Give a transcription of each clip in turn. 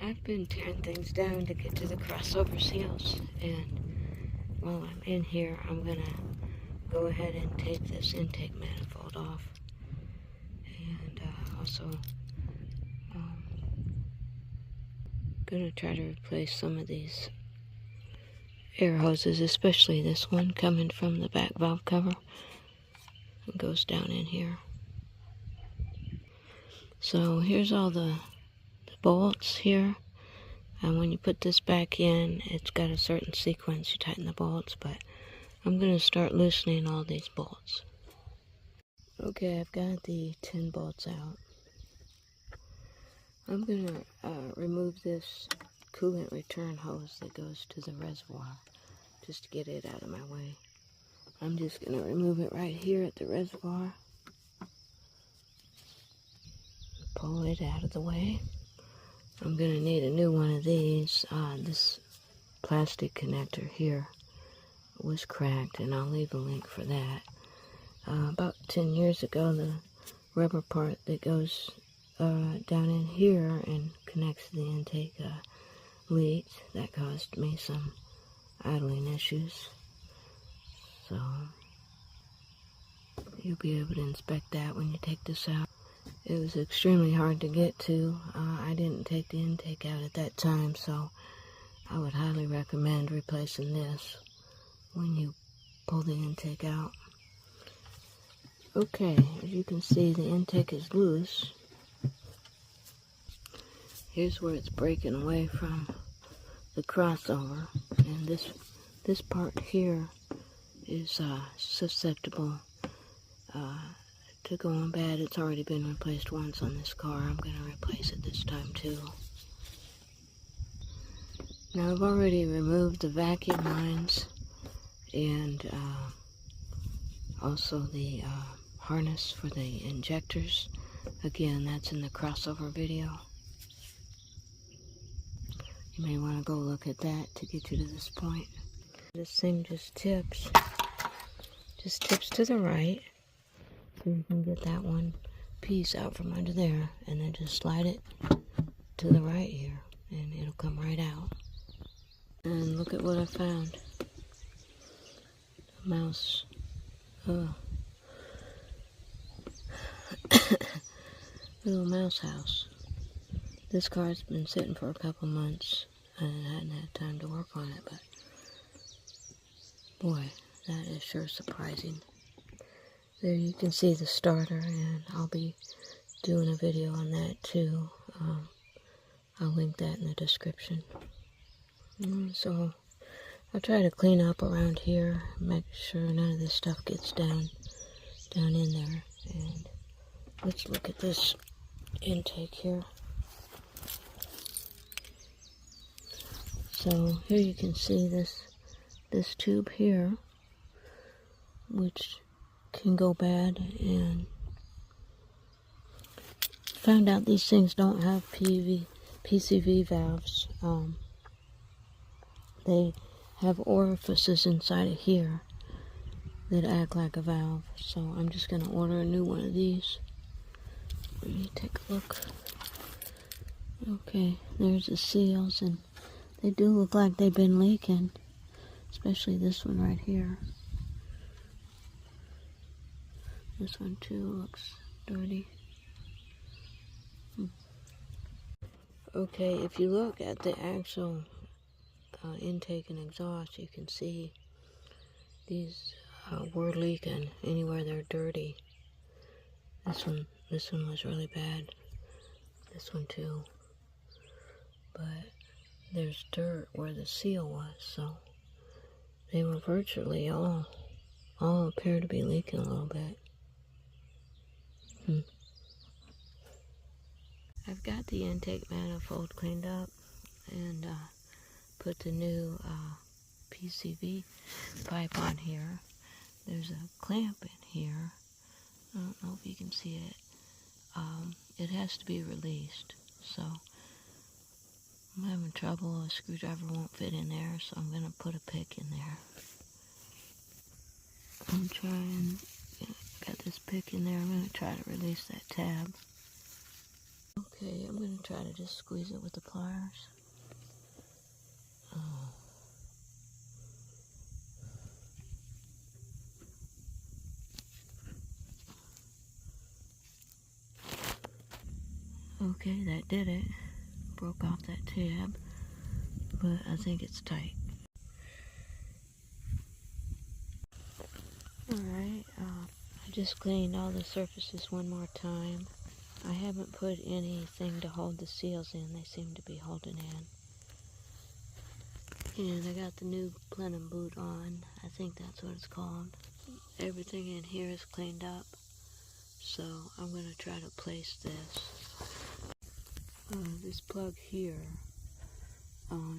I've been tearing things down to get to the crossover seals, and while I'm in here, I'm gonna go ahead and take this intake manifold off, and also gonna try to replace some of these air hoses, especially this one coming from the back valve cover. It goes down in here. So here's all the bolts here, and when you put this back in, it's got a certain sequence. You tighten the bolts, but I'm going to start loosening all these bolts. Okay, I've got the 10 bolts out. I'm going to remove this coolant return hose that goes to the reservoir, just to get it out of my way. I'm just going to remove it right here at the reservoir. Pull it out of the way. I'm going to need a new one of these. This plastic connector here was cracked, and I'll leave a link for that. About 10 years ago, the rubber part that goes down in here and connects to the intake leaked. That caused me some idling issues. So you'll be able to inspect that when you take this out. It was extremely hard to get to. I didn't take the intake out at that time, so I would highly recommend replacing this when you pull the intake out. Okay, as you can see, the intake is loose. Here's where it's breaking away from the crossover, and this part here is susceptible to going bad. It's already been replaced once on this car. I'm going to replace it this time too. Now I've already removed the vacuum lines and also the harness for the injectors. Again, that's in the crossover video. You may want to go look at that to get you to this point. This thing just tips to the right, so you can get that one piece out from under there, and then just slide it to the right here, and it'll come right out. And look at what I found. A mouse. Little mouse house. This car's been sitting for a couple months, and I hadn't had time to work on it, but boy, that is sure surprising. There you can see the starter, and I'll be doing a video on that too. I'll link that in the description. So I'll try to clean up around here, make sure none of this stuff gets down in there. And let's look at this intake here. So here you can see this tube here, which can go bad, and found out these things don't have PCV valves. They have orifices inside of here that act like a valve. So I'm just going to order a new one of these. Let me take a look. Okay, there's the seals, and they do look like they've been leaking, especially this one right here. This one too looks dirty. Okay, if you look at the actual intake and exhaust, you can see these were leaking anywhere they're dirty. This one was really bad. This one too. But there's dirt where the seal was, so they were virtually all appear to be leaking a little bit. I've got the intake manifold cleaned up and put the new PCV pipe on here. There's a clamp in here. I don't know if you can see it. It has to be released, so I'm having trouble. A screwdriver won't fit in there, so I'm going to put a pick in there. I'm trying, got this pick in there. I'm going to try to release that tab. Okay, I'm going to try to just squeeze it with the pliers. Okay, that did it. Broke off that tab, but I think it's tight. Alright, I just cleaned all the surfaces one more time. I haven't put anything to hold the seals in. They seem to be holding in. And I got the new plenum boot on. I think that's what it's called. Everything in here is cleaned up. So I'm going to try to place this. This plug here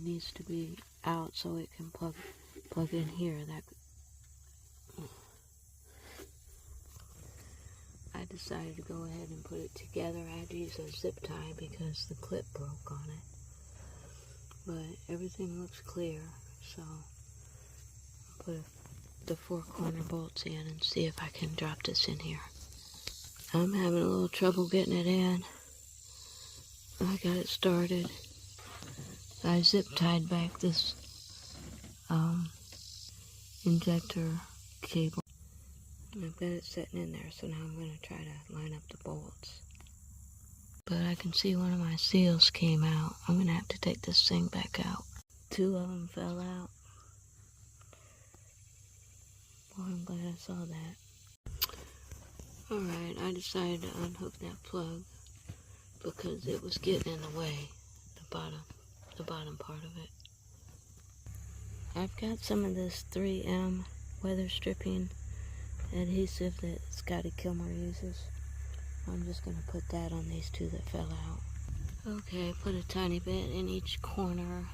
needs to be out so it can plug in here. I decided to go ahead and put it together. I had to use a zip tie because the clip broke on it. But everything looks clear, so I'll put the 4 corner bolts in and see if I can drop this in here. I'm having a little trouble getting it in. I got it started. I zip tied back this injector cable. I've got it sitting in there, so now I'm going to try to line up the bolts. But I can see one of my seals came out. I'm going to have to take this thing back out. 2 of them fell out. Boy, I'm glad I saw that. Alright, I decided to unhook that plug because it was getting in the way, the bottom part of it. I've got some of this 3M weather stripping adhesive that Scotty Kilmer uses. I'm just going to put that on these 2 that fell out. Okay, put a tiny bit in each corner,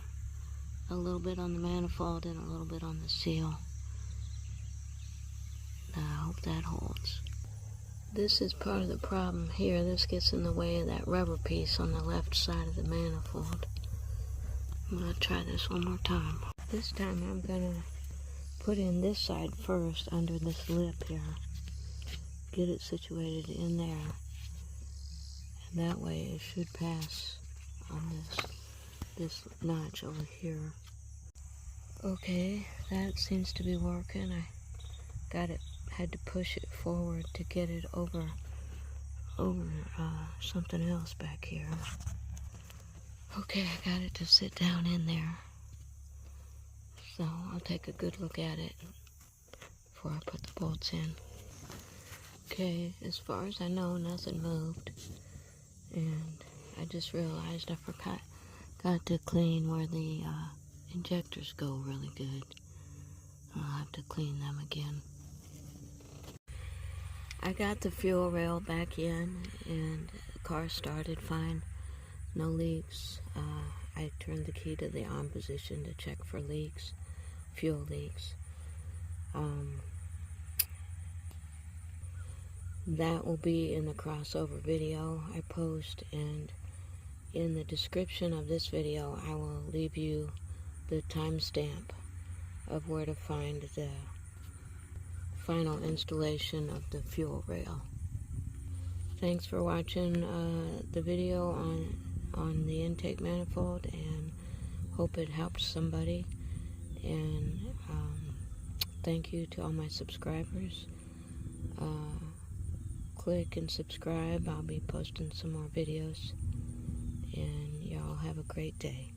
a little bit on the manifold and a little bit on the seal. I hope that holds. This is part of the problem here. This gets in the way of that rubber piece on the left side of the manifold. I'm going to try this one more time. This time I'm going to put in this side first under this lip here. Get it situated in there. And that way it should pass on this notch over here. Okay, that seems to be working. I got it, had to push it forward to get it over something else back here. Okay, I got it to sit down in there. So I'll take a good look at it before I put the bolts in. Okay, as far as I know, nothing moved. And I just realized I forgot to clean where the injectors go really good. I'll have to clean them again. I got the fuel rail back in and the car started fine. No leaks. I turned the key to the on position to check for leaks, fuel leaks. That will be in the crossover video I post, and in the description of this video I will leave you the timestamp of where to find the final installation of the fuel rail. Thanks for watching the video on the intake manifold, and hope it helps somebody. And thank you to all my subscribers. Click and subscribe. I'll be posting some more videos, and y'all have a great day.